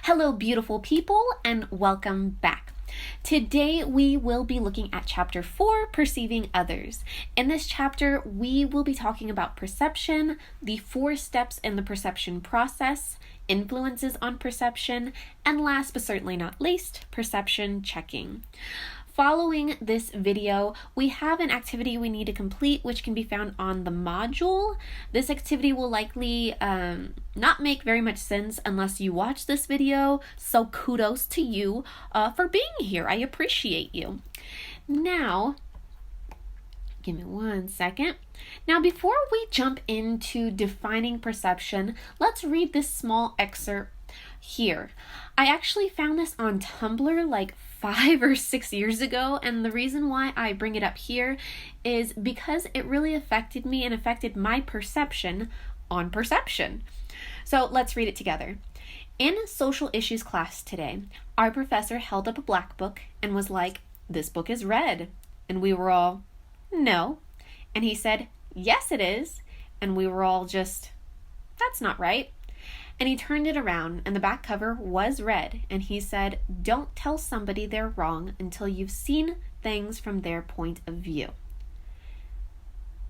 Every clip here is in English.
Hello, beautiful people, and welcome back. Today, we will be looking at Chapter 4, Perceiving Others. In this chapter, we will be talking about perception, the 4 steps in the perception process, influences on perception, and last but certainly not least, perception checking. Following this video, we have an activity we need to complete, which can be found on the module. This activity will likely not make very much sense unless you watch this video, so kudos to you for being here. I appreciate you. Now, give me one second. Now, before we jump into defining perception, let's read this small excerpt here. I actually found this on Tumblr like 5 or 6 years ago, and the reason why I bring it up here is because it really affected me and affected my perception on perception. So let's read it together. In social issues class today, our professor held up a black book and was like, "This book is red." And we were all, "No." And he said, "Yes, it is." And we were all just, "That's not right." And he turned it around and the back cover was red. And he said, "Don't tell somebody they're wrong until you've seen things from their point of view."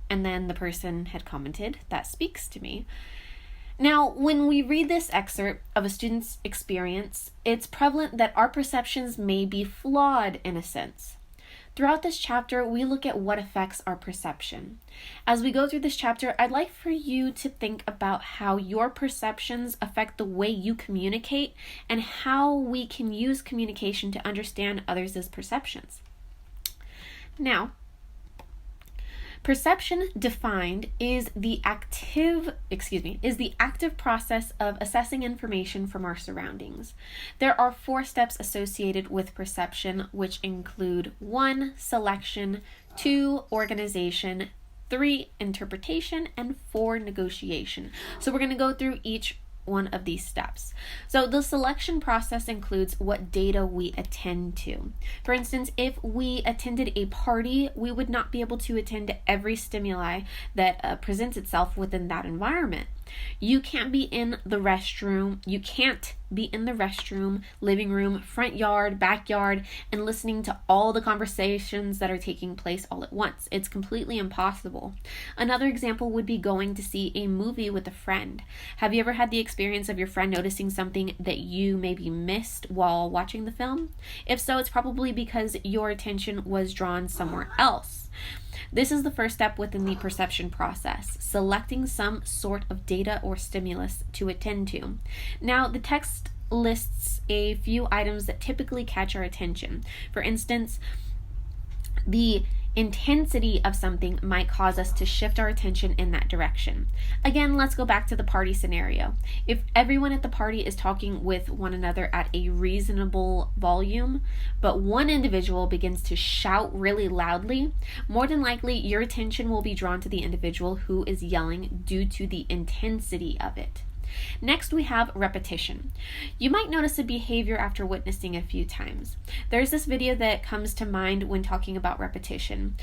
And then the person had commented, "That speaks to me." Now, when we read this excerpt of a student's experience, it's prevalent that our perceptions may be flawed in a sense. Throughout this chapter, we look at what affects our perception. As we go through this chapter, I'd like for you to think about how your perceptions affect the way you communicate and how we can use communication to understand others' perceptions. Now, perception defined is the active process of assessing information from our surroundings. There are 4 steps associated with perception, which include 1, selection, 2, organization, 3, interpretation, and 4, negotiation. So we're going to go through each one of these steps. So the selection process includes what data we attend to. For instance, if we attended a party, we would not be able to attend every stimuli that presents itself within that environment. You can't be in the restroom, living room, front yard, backyard, and listening to all the conversations that are taking place all at once. It's completely impossible. Another example would be going to see a movie with a friend. Have you ever had the experience of your friend noticing something that you maybe missed while watching the film? If so, it's probably because your attention was drawn somewhere else. This is the first step within the perception process, selecting some sort of data or stimulus to attend to. Now, the text lists a few items that typically catch our attention. For instance, the intensity of something might cause us to shift our attention in that direction. Again, let's go back to the party scenario. If everyone at the party is talking with one another at a reasonable volume, but one individual begins to shout really loudly, more than likely your attention will be drawn to the individual who is yelling due to the intensity of it. Next, we have repetition. You might notice a behavior after witnessing a few times. There's this video that comes to mind when talking about repetition.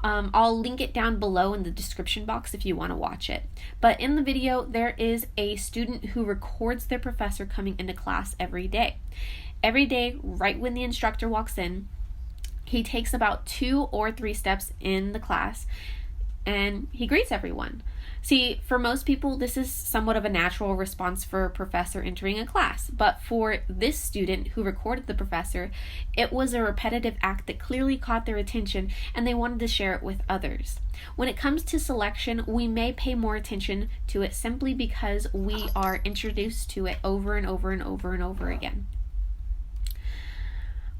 I'll link it down below in the description box if you want to watch it. But in the video, there is a student who records their professor coming into class every day. Every day, right when the instructor walks in, he takes about 2 or 3 steps in the class and he greets everyone. See, for most people, this is somewhat of a natural response for a professor entering a class. But for this student who recorded the professor, it was a repetitive act that clearly caught their attention and they wanted to share it with others. When it comes to selection, we may pay more attention to it simply because we are introduced to it over and over and over and over again.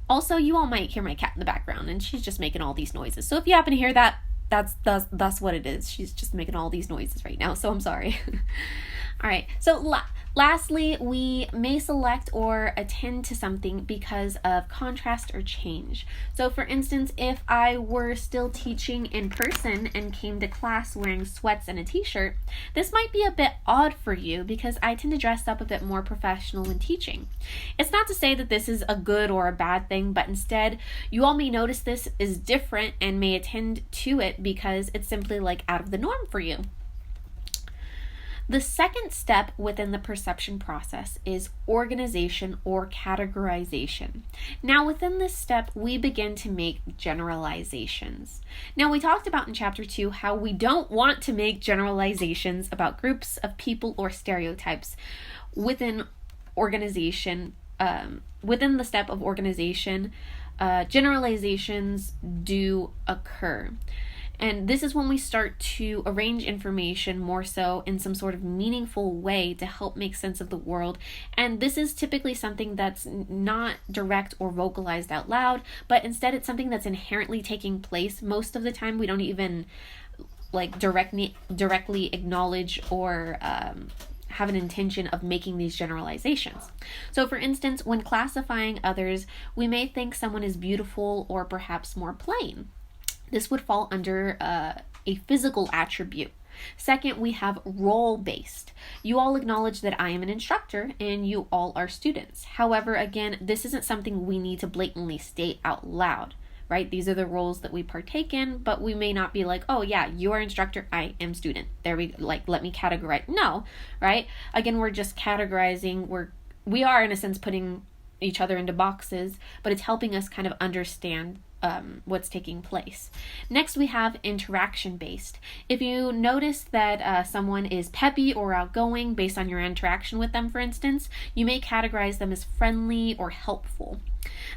Also, you all might hear my cat in the background and she's just making all these noises. So if you happen to hear that, that's what it is. She's just making all these noises right now, so I'm sorry. All right, so lastly, we may select or attend to something because of contrast or change. So for instance, if I were still teaching in person and came to class wearing sweats and a t-shirt, this might be a bit odd for you because I tend to dress up a bit more professional when teaching. It's not to say that this is a good or a bad thing, but instead, you all may notice this is different and may attend to it because it's simply like out of the norm for you. The second step within the perception process is organization or categorization. Now, within this step, we begin to make generalizations. Now, we talked about in chapter 2 how we don't want to make generalizations about groups of people or stereotypes within organization. Within the step of organization, generalizations do occur. And this is when we start to arrange information more so in some sort of meaningful way to help make sense of the world. And this is typically something that's not direct or vocalized out loud, but instead it's something that's inherently taking place. Most of the time we don't even directly acknowledge or have an intention of making these generalizations. So for instance, when classifying others, we may think someone is beautiful or perhaps more plain. This would fall under a physical attribute. Second, we have role-based. You all acknowledge that I am an instructor and you all are students. However, again, this isn't something we need to blatantly state out loud, right? These are the roles that we partake in, but we may not be like, oh yeah, you are instructor, I am student. There we let me categorize. No, right? Again, we're just categorizing. We are in a sense putting each other into boxes, but it's helping us kind of understand what's taking place. Next, we have interaction-based. If you notice that someone is peppy or outgoing based on your interaction with them, for instance, you may categorize them as friendly or helpful.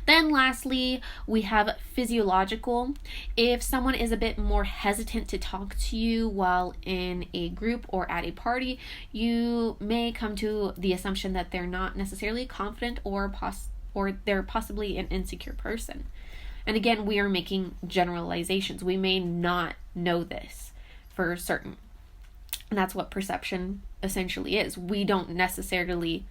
Then lastly, we have physiological. If someone is a bit more hesitant to talk to you while in a group or at a party, you may come to the assumption that they're not necessarily confident or they're possibly an insecure person. And again, we are making generalizations. We may not know this for certain. And that's what perception essentially is. We don't necessarily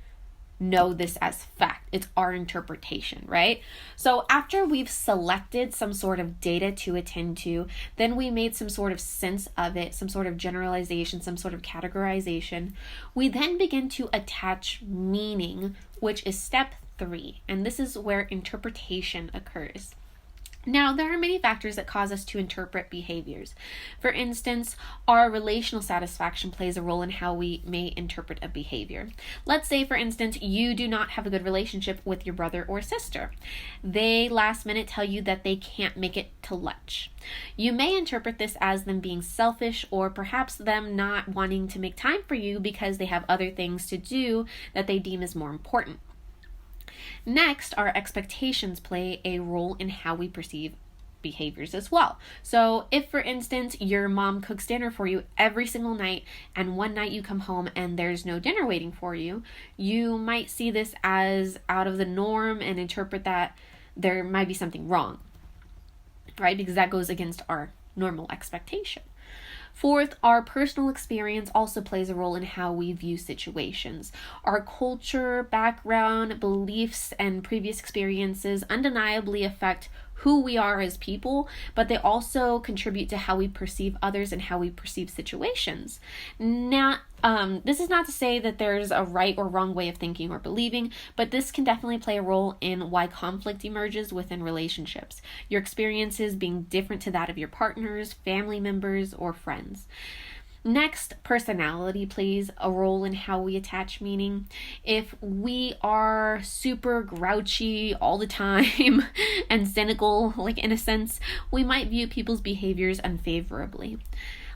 know this as fact. It's our interpretation, right? So after we've selected some sort of data to attend to, then we made some sort of sense of it, some sort of generalization, some sort of categorization. We then begin to attach meaning, which is step 3. And this is where interpretation occurs. Now, there are many factors that cause us to interpret behaviors. For instance, our relational satisfaction plays a role in how we may interpret a behavior. Let's say, for instance, you do not have a good relationship with your brother or sister. They last minute tell you that they can't make it to lunch. You may interpret this as them being selfish or perhaps them not wanting to make time for you because they have other things to do that they deem as more important. Next, our expectations play a role in how we perceive behaviors as well. So if, for instance, your mom cooks dinner for you every single night and one night you come home and there's no dinner waiting for you, you might see this as out of the norm and interpret that there might be something wrong, right? Because that goes against our normal expectation. Fourth, our personal experience also plays a role in how we view situations. Our culture, background, beliefs, and previous experiences undeniably affect who we are as people, but they also contribute to how we perceive others and how we perceive situations. Now, this is not to say that there's a right or wrong way of thinking or believing, but this can definitely play a role in why conflict emerges within relationships. Your experiences being different to that of your partners, family members, or friends. Next, personality plays a role in how we attach meaning. If we are super grouchy all the time and cynical, in a sense, we might view people's behaviors unfavorably.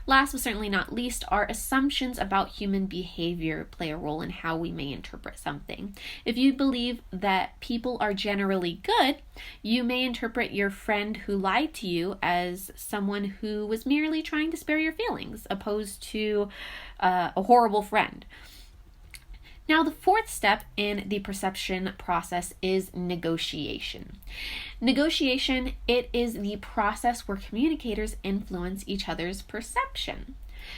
Last but certainly not least, our assumptions about human behavior play a role in how we may interpret something. If you believe that people are generally good, you may interpret your friend who lied to you as someone who was merely trying to spare your feelings, opposed to a horrible friend. Now, the fourth step in the perception process is negotiation. Negotiation, it is the process where communicators influence each other's perception.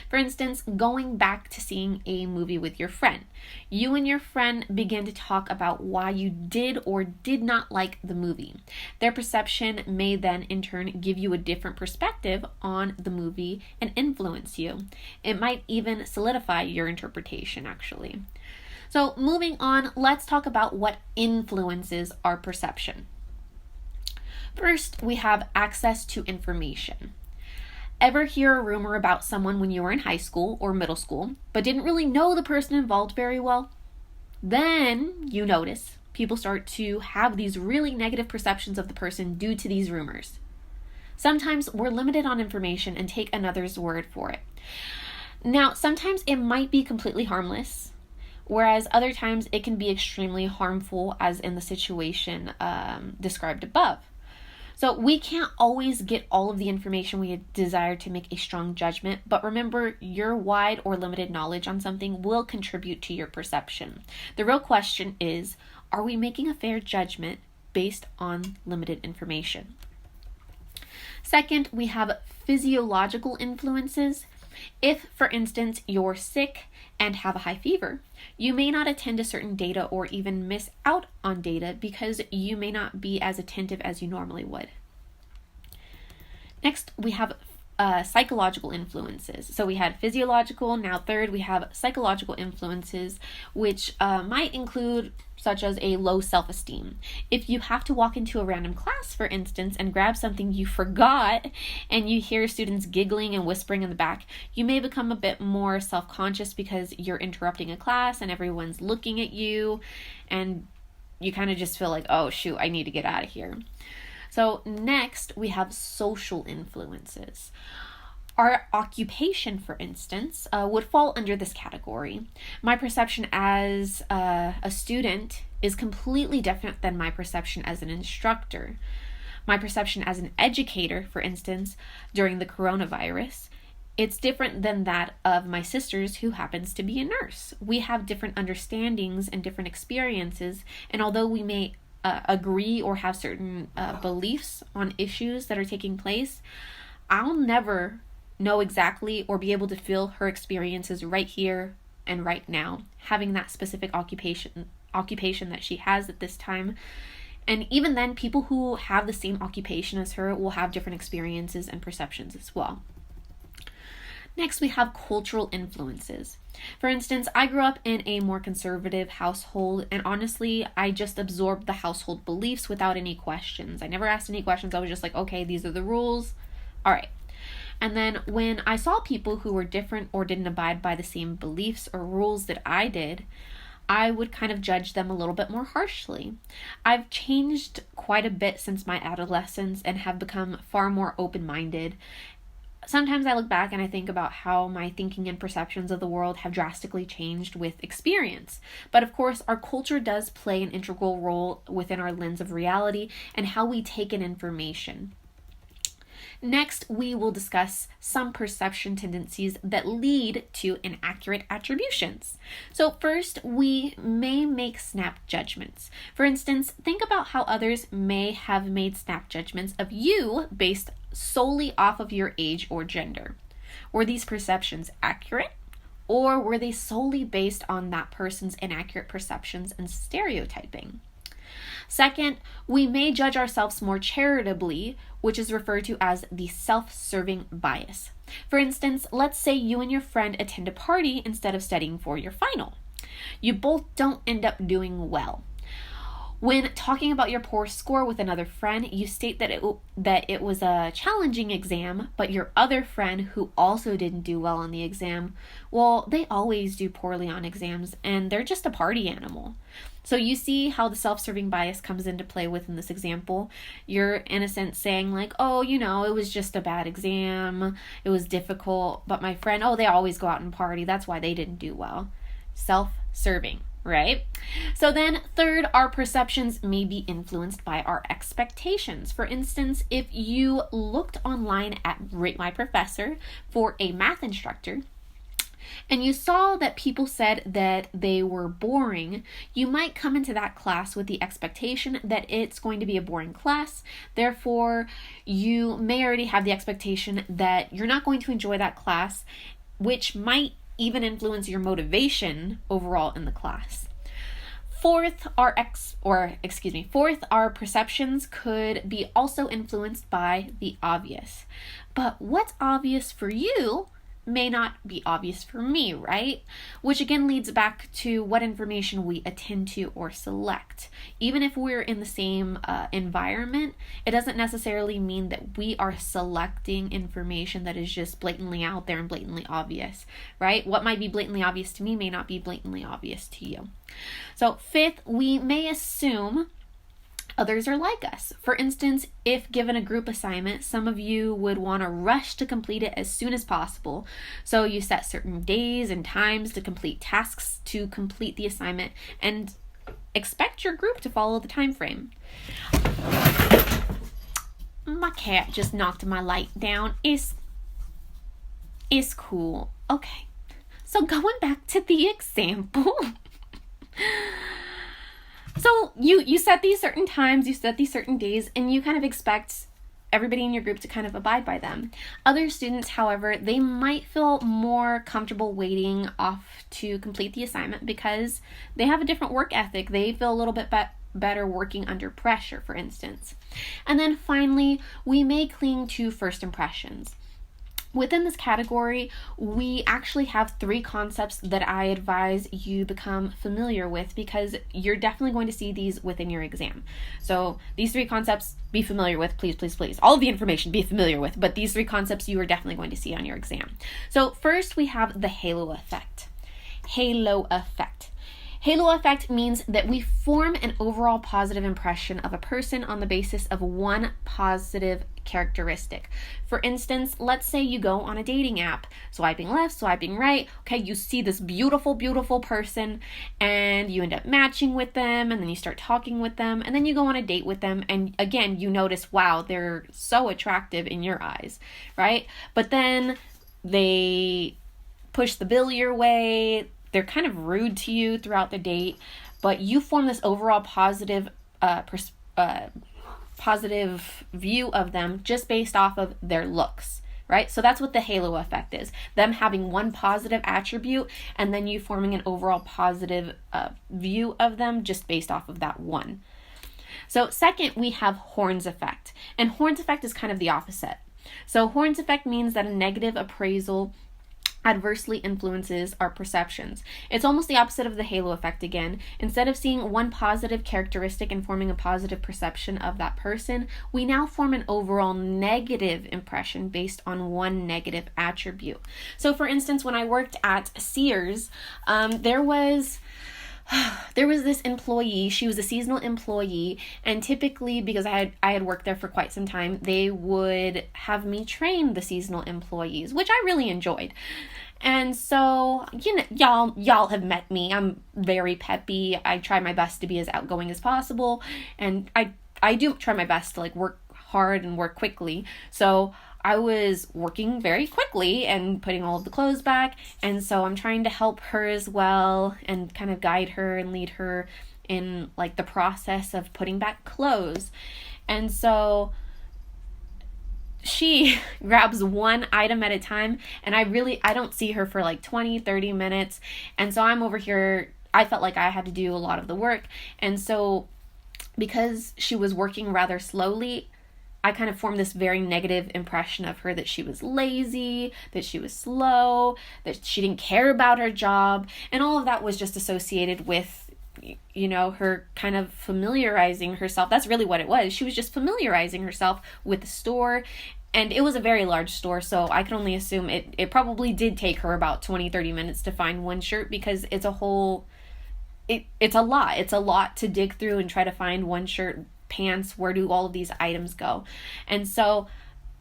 For instance, going back to seeing a movie with your friend. You and your friend begin to talk about why you did or did not like the movie. Their perception may then in turn give you a different perspective on the movie and influence you. It might even solidify your interpretation, actually. So moving on, let's talk about what influences our perception. First, we have access to information. Ever hear a rumor about someone when you were in high school or middle school, but didn't really know the person involved very well? Then you notice people start to have these really negative perceptions of the person due to these rumors. Sometimes we're limited on information and take another's word for it. Now, sometimes it might be completely harmless, whereas other times it can be extremely harmful, as in the situation described above. So we can't always get all of the information we desire to make a strong judgment, but remember, your wide or limited knowledge on something will contribute to your perception. The real question is, are we making a fair judgment based on limited information? Second, we have physiological influences. If, for instance, you're sick and have a high fever, you may not attend to certain data or even miss out on data because you may not be as attentive as you normally would. Next, we have psychological influences. So we had physiological, now third we have psychological influences, which might include such as a low self-esteem. If you have to walk into a random class, for instance, and grab something you forgot, and you hear students giggling and whispering in the back, you may become a bit more self-conscious because you're interrupting a class and everyone's looking at you, and you kind of just feel like, oh shoot, I need to get out of here. So next, we have social influences. Our occupation, for instance, would fall under this category. My perception as a student is completely different than my perception as an instructor. My perception as an educator, for instance, during the coronavirus, it's different than that of my sisters who happens to be a nurse. We have different understandings and different experiences, and although we may agree or have certain beliefs on issues that are taking place, I'll never know exactly or be able to feel her experiences right here and right now, having that specific occupation that she has at this time. And even then, people who have the same occupation as her will have different experiences and perceptions as well. Next, we have cultural influences. For instance, I grew up in a more conservative household, and honestly, I just absorbed the household beliefs without any questions. I never asked any questions. I was just like, okay, these are the rules. All right. And then when I saw people who were different or didn't abide by the same beliefs or rules that I did, I would kind of judge them a little bit more harshly. I've changed quite a bit since my adolescence and have become far more open-minded. Sometimes I look back and I think about how my thinking and perceptions of the world have drastically changed with experience. But of course, our culture does play an integral role within our lens of reality and how we take in information. Next, we will discuss some perception tendencies that lead to inaccurate attributions. So first, we may make snap judgments. For instance, think about how others may have made snap judgments of you based solely off of your age or gender. Were these perceptions accurate, or were they solely based on that person's inaccurate perceptions and stereotyping? Second, we may judge ourselves more charitably, which is referred to as the self-serving bias. For instance, let's say you and your friend attend a party instead of studying for your final. You both don't end up doing well. When talking about your poor score with another friend, you state that it was a challenging exam, but your other friend who also didn't do well on the exam, well, they always do poorly on exams, and they're just a party animal. So you see how the self-serving bias comes into play within this example. You're, in a sense, saying like, oh, it was just a bad exam, it was difficult, but my friend, oh, they always go out and party, that's why they didn't do well. Self-serving. Right? So then third, our perceptions may be influenced by our expectations. For instance, if you looked online at Rate My Professor for a math instructor, and you saw that people said that they were boring, you might come into that class with the expectation that it's going to be a boring class. Therefore, you may already have the expectation that you're not going to enjoy that class, which might even influence your motivation overall in the class. Fourth, our perceptions could be also influenced by the obvious. But what's obvious for you may not be obvious for me, right? Which again leads back to what information we attend to or select. Even if we're in the same environment, it doesn't necessarily mean that we are selecting information that is just blatantly out there and blatantly obvious, right? What might be blatantly obvious to me may not be blatantly obvious to you. So fifth, we may assume others are like us. For instance, if given a group assignment, some of you would want to rush to complete it as soon as possible. So you set certain days and times to complete tasks to complete the assignment and expect your group to follow the time frame. My cat just knocked my light down. It's cool. Okay. So going back to the example. So you set these certain times, you set these certain days, and you kind of expect everybody in your group to kind of abide by them. Other students, however, they might feel more comfortable waiting off to complete the assignment because they have a different work ethic. They feel a little bit better working under pressure, for instance. And then finally, we may cling to first impressions. Within this category, we actually have 3 concepts that I advise you become familiar with because you're definitely going to see these within your exam. So these 3 concepts, be familiar with, please, please, please. All of the information, be familiar with, but these 3 concepts you are definitely going to see on your exam. So first we have the halo effect. Halo effect. Halo effect means that we form an overall positive impression of a person on the basis of one positive characteristic. For instance, let's say you go on a dating app, swiping left, swiping right. Okay, you see this beautiful, beautiful person and you end up matching with them, and then you start talking with them, and then you go on a date with them, and again, you notice, wow, they're so attractive in your eyes, right? But then they push the bill your way. They're kind of rude to you throughout the date, but you form this overall positive view of them just based off of their looks, right? So that's what the halo effect is. Them having one positive attribute and then you forming an overall positive view of them just based off of that one. So second, we have Horn's effect. And Horn's effect is kind of the opposite. So Horn's effect means that a negative appraisal adversely influences our perceptions. It's almost the opposite of the halo effect again. Instead of seeing one positive characteristic and forming a positive perception of that person, we now form an overall negative impression based on one negative attribute. So for instance, when I worked at Sears, there was this employee. She was a seasonal employee, and typically, because I had worked there for quite some time, they would have me train the seasonal employees, which I really enjoyed. And so, y'all have met me. I'm very peppy. I try my best to be as outgoing as possible, and I do try my best to work hard and work quickly. So I was working very quickly and putting all of the clothes back, and so I'm trying to help her as well and kind of guide her and lead her in the process of putting back clothes. And so she grabs one item at a time, and I don't see her for 20-30 minutes, and so I'm over here. I felt like I had to do a lot of the work, and so because she was working rather slowly, I kind of formed this very negative impression of her, that she was lazy, that she was slow, that she didn't care about her job, and all of that was just associated with, her kind of familiarizing herself. That's really what it was. She was just familiarizing herself with the store, and it was a very large store, so I can only assume it probably did take her about 20-30 minutes to find one shirt, because it's a lot. It's a lot to dig through and try to find one shirt, pants, where do all of these items go? And so,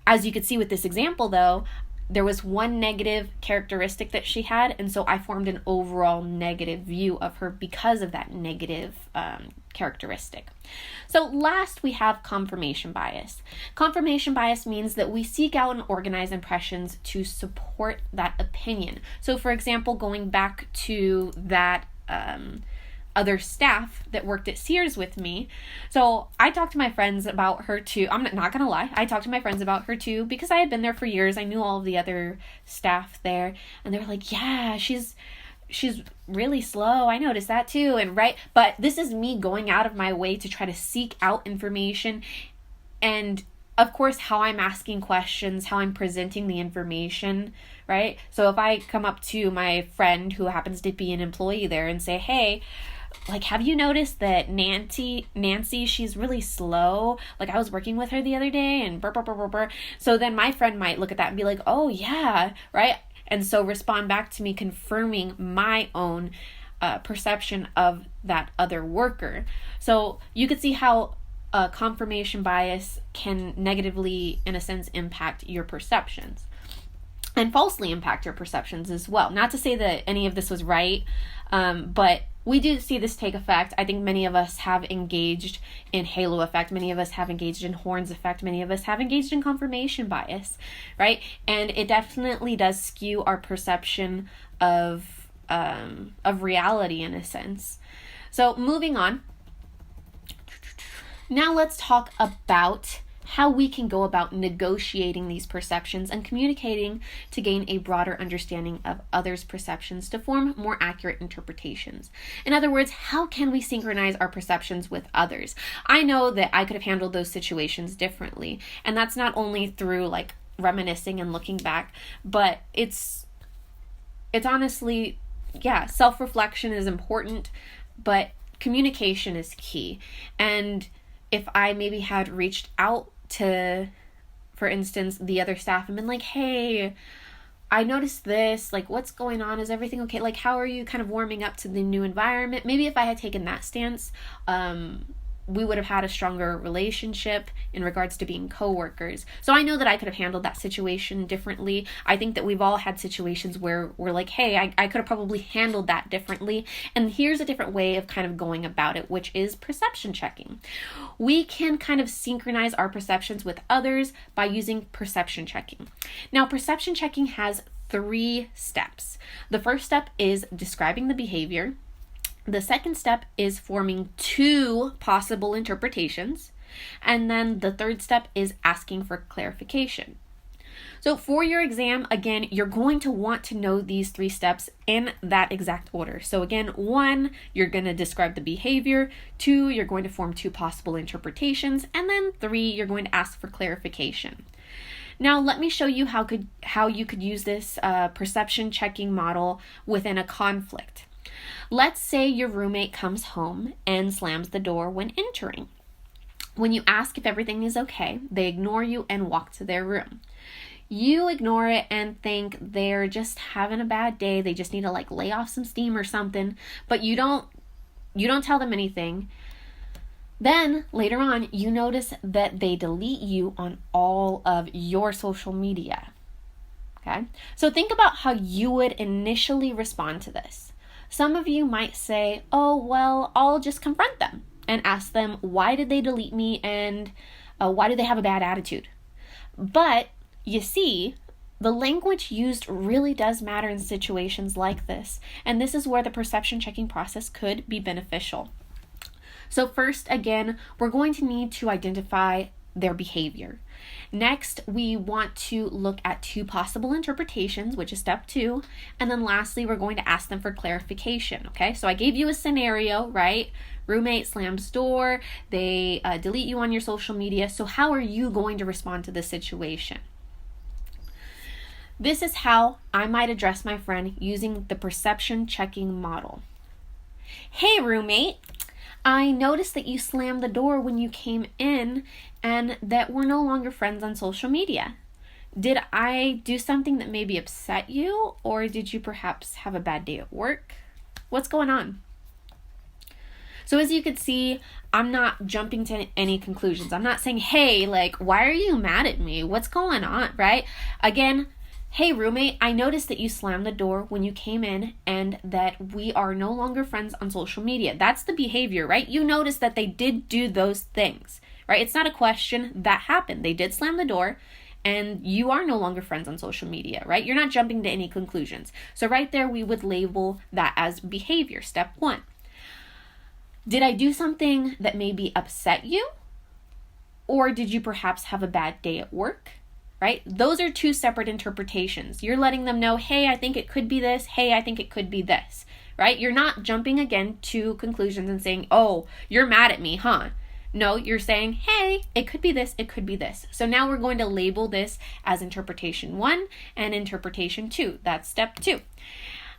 as you could see with this example though, there was one negative characteristic that she had, and so I formed an overall negative view of her because of that negative characteristic. So last, we have confirmation bias. Confirmation bias means that we seek out and organize impressions to support that opinion. So for example, going back to that other staff that worked at Sears with me. So I talked to my friends about her too. I'm not gonna lie. I talked to my friends about her too because I had been there for years. I knew all of the other staff there, and they were like, yeah, she's really slow. I noticed that too. And right. But this is me going out of my way to try to seek out information and of course, how I'm asking questions, how I'm presenting the information, right? So if I come up to my friend who happens to be an employee there and say, hey, like, have you noticed that Nancy, she's really slow? Like, I was working with her the other day and burr, burr, burr, burr, burr. So then my friend might look at that and be like, oh yeah, right? And so respond back to me, confirming my own perception of that other worker. So you could see how confirmation bias can negatively, in a sense, impact your perceptions and falsely impact your perceptions as well. Not to say that any of this was right, but we do see this take effect. I think many of us have engaged in halo effect. Many of us have engaged in horns effect. Many of us have engaged in confirmation bias, right? And it definitely does skew our perception of reality in a sense. So moving on. Now let's talk about how we can go about negotiating these perceptions and communicating to gain a broader understanding of others' perceptions to form more accurate interpretations. In other words, how can we synchronize our perceptions with others? I know that I could have handled those situations differently, and that's not only through like reminiscing and looking back, but it's honestly, yeah, self-reflection is important, but communication is key. And if I maybe had reached out to, for instance, the other staff and been like, hey, I noticed this, like, what's going on? Is everything okay? Like, how are you kind of warming up to the new environment? Maybe if I had taken that stance, we would have had a stronger relationship in regards to being coworkers. So I know that I could have handled that situation differently. I think that we've all had situations where we're like, hey, I could have probably handled that differently. And here's a different way of kind of going about it, which is perception checking. We can kind of synchronize our perceptions with others by using perception checking. Now, perception checking has 3 steps. The first step is describing the behavior. The second step is forming 2 possible interpretations. And then the third step is asking for clarification. So for your exam, again, you're going to want to know these 3 steps in that exact order. So again, 1, you're going to describe the behavior. 2, you're going to form 2 possible interpretations. And then 3, you're going to ask for clarification. Now, let me show you how you could use this perception checking model within a conflict. Let's say your roommate comes home and slams the door when entering. When you ask if everything is okay, they ignore you and walk to their room. You ignore it and think they're just having a bad day. They just need to like lay off some steam or something, but you don't tell them anything. Then later on, you notice that they delete you on all of your social media. Okay? So think about how you would initially respond to this. Some of you might say, oh, well, I'll just confront them and ask them, why did they delete me and why do they have a bad attitude? But you see, the language used really does matter in situations like this. And this is where the perception checking process could be beneficial. So first, again, we're going to need to identify their behavior. Next, we want to look at 2 possible interpretations, which is step 2. And then lastly, we're going to ask them for clarification, okay? So I gave you a scenario, right? Roommate slams door, they delete you on your social media. So how are you going to respond to this situation? This is how I might address my friend using the perception checking model. Hey, roommate. I noticed that you slammed the door when you came in and that we're no longer friends on social media. Did I do something that maybe upset you, or did you perhaps have a bad day at work? What's going on? So as you could see, I'm not jumping to any conclusions. I'm not saying, hey, like, why are you mad at me? What's going on, right? Again, hey, roommate, I noticed that you slammed the door when you came in and that we are no longer friends on social media. That's the behavior, right? You noticed that they did do those things, right? It's not a question, that happened. They did slam the door and you are no longer friends on social media, right? You're not jumping to any conclusions. So right there, we would label that as behavior, step 1. Did I do something that maybe upset you? Or did you perhaps have a bad day at work? Right? Those are 2 separate interpretations. You're letting them know, hey, I think it could be this. Hey, I think it could be this. Right? You're not jumping again to conclusions and saying, oh, you're mad at me, huh? No, you're saying, hey, it could be this, it could be this. So now we're going to label this as interpretation 1 and interpretation 2. That's step 2.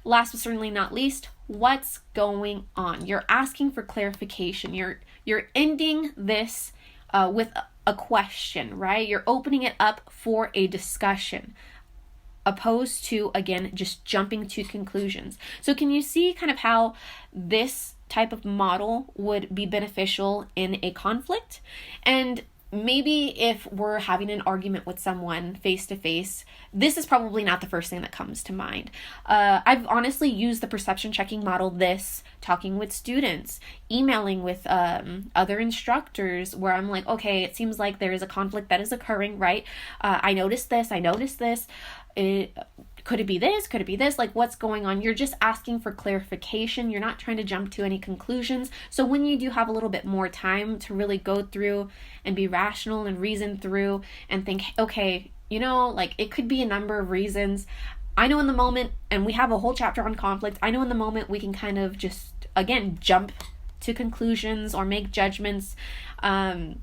Last but certainly not least, what's going on? You're asking for clarification. You're ending this with a question, right? You're opening it up for a discussion, opposed to, again, just jumping to conclusions. So can you see kind of how this type of model would be beneficial in a conflict? And maybe if we're having an argument with someone face to face, this is probably not the first thing that comes to mind. I've honestly used the perception checking model talking with students, emailing with other instructors, where I'm like, okay, it seems like there is a conflict that is occurring, right? I noticed this. Could it be this? Could it be this? Like, what's going on? You're just asking for clarification. You're not trying to jump to any conclusions. So when you do have a little bit more time to really go through and be rational and reason through and think, okay, like it could be a number of reasons. I know in the moment, and we have a whole chapter on conflict, I know in the moment we can kind of just, again, jump to conclusions or make judgments. I've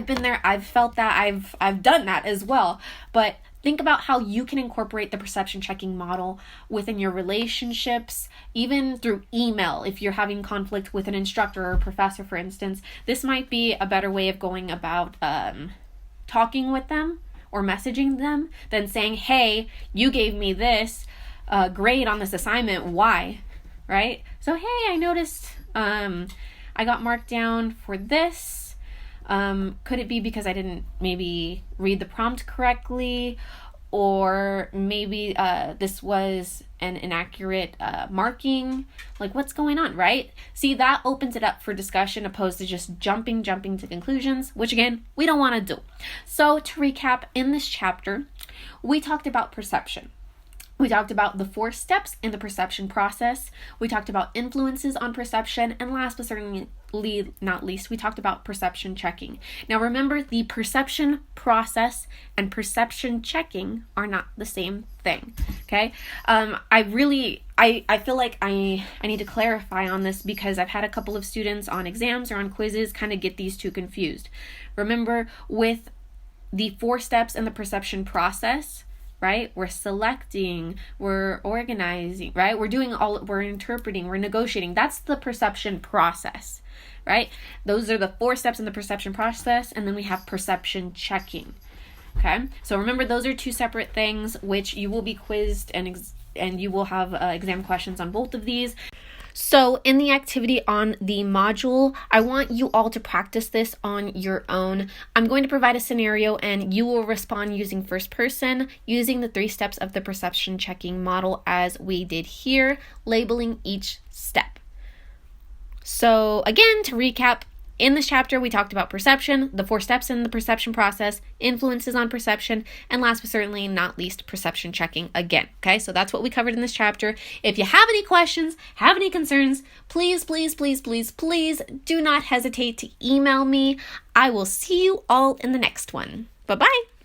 been there. I've felt that. I've done that as well. But think about how you can incorporate the perception checking model within your relationships, even through email. If you're having conflict with an instructor or a professor, for instance, this might be a better way of going about talking with them or messaging them than saying, hey, you gave me this grade on this assignment. Why? Right? So, hey, I noticed I got marked down for this. Could it be because I didn't maybe read the prompt correctly, or maybe this was an inaccurate marking? Like, what's going on, right? See, that opens it up for discussion opposed to just jumping to conclusions, which again, we don't want to do. So to recap, in this chapter, we talked about perception. We talked about the 4 steps in the perception process. We talked about influences on perception. And last but certainly not least, we talked about perception checking. Now remember, the perception process and perception checking are not the same thing, okay? I feel like I need to clarify on this because I've had a couple of students on exams or on quizzes kind of get these two confused. Remember, with the 4 steps in the perception process, right? We're selecting, we're organizing, right? We're interpreting, we're negotiating. That's the perception process, right? Those are the 4 steps in the perception process. And then we have perception checking. Okay. So remember, those are 2 separate things, which you will be quizzed and you will have exam questions on both of these. So in the activity on the module, I want you all to practice this on your own. I'm going to provide a scenario and you will respond using first person, using the 3 steps of the perception checking model as we did here, labeling each step. So again, to recap, in this chapter, we talked about perception, the 4 steps in the perception process, influences on perception, and last but certainly not least, perception checking again. Okay, so that's what we covered in this chapter. If you have any questions, have any concerns, please do not hesitate to email me. I will see you all in the next one. Bye-bye.